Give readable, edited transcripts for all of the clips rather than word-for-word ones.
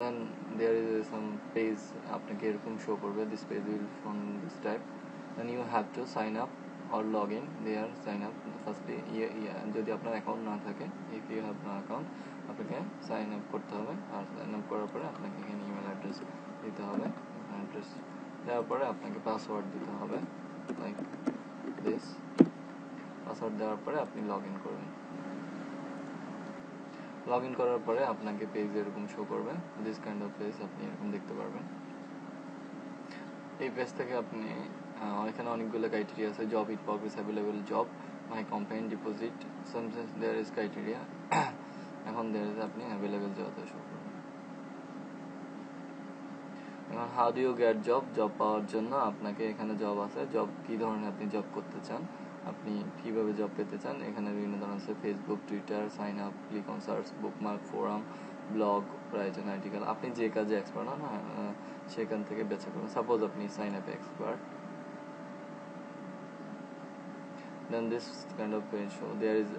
then there is some page আপনাকে এরকম show করবে, this page will from this type, then you have to sign up or log in there. Sign up firstly, যদি আপনার account না থাকে, if you have no account, আপনাকে sign up করতে হবে। আর সাইন আপ করার পরে আপনাকে এখানে ইমেল অ্যাড্রেস দিতে হবে, অ্যাড্রেস দেওয়ার পরে আপনাকে পাসওয়ার্ড দিতে হবে, লাইক দিস। পাসওয়ার্ড দেওয়ার পরে আপনি লগ ইন করবেন। লগ ইন করার পরে আপনাকে পেজ এরকম শো করবে, দিস কাইন্ড অফ পেজ আপনি এরকম দেখতে পারবেন। এই পেজ থেকে আপনি এখানে অনেকগুলো ক্রাইটেরিয়া আছে, job in progress, available job, my complain, deposit, sometimes there is criteria. এখন দেয়ার ইজ আপনি অ্যাভেলেবল জব শো করবেন। এখন how do you get job, job পাওয়ার জন্য আপনাকে এখানে জব আছে, জব কি ধরনের আপনি জব করতে চান, আপনি কিভাবে জব পেতে চান, এখানে বিভিন্ন ধরনের আছে, Facebook, Twitter, sign up, click on search, bookmark, forum, blog, writing article, আপনি যে কাজে এক্সপার্ট হন সেখান থেকে বেছে করুন। সাপোজ আপনি সাইন আপে expert, then this kind of page show there is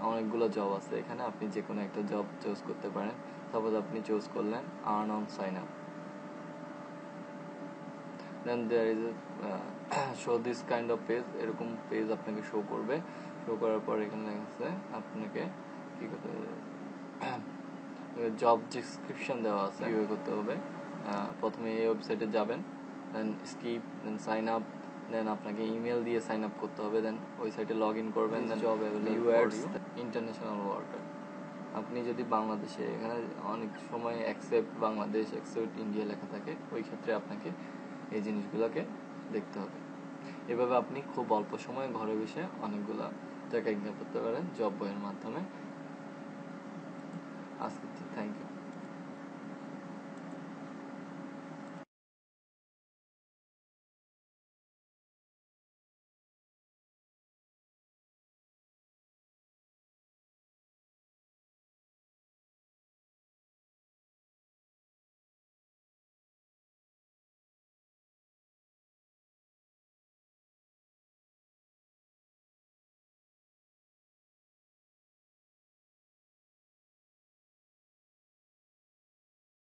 অনেকগুলো জব আছে এখানে, আপনি যে কোনো একটা জব চুজ করতে পারেন। সাপোজ আপনি চুজ করলেন earn on sign up, then there is show this kind of page, এরকম পেজ আপনাকে শো করবে। শো করার পর এখানে লেখা আছে আপনাকে কি করতে হবে, জব ডিসক্রিপশন দেওয়া আছে, কিভাবে করতে হবে। প্রথমে এই ওয়েবসাইটে যাবেন, দেন স্কিপ, দেন সাইন আপ, দেন আপনাকে ইমেল দিয়ে সাইন আপ করতে হবে, দেন ওই সাইটে লগ ইন করবেন, দেন জব অ্যাভেলেবল ইন্টারন্যাশনাল ওয়ার্কার। আপনি যদি বাংলাদেশে, এখানে অনেক সময় অ্যাকসেপ্ট বাংলাদেশ, অ্যাকসেপ্ট ইন্ডিয়া লেখা থাকে, ওই ক্ষেত্রে আপনাকে এই জিনিসগুলোকে দেখতে হবে। এভাবে আপনি খুব অল্প সময়ে ঘরে বসে অনেকগুলা জায়গায় ইনকাম করতে পারেন জব বইয়ের মাধ্যমে। আজকে থ্যাংক ইউ।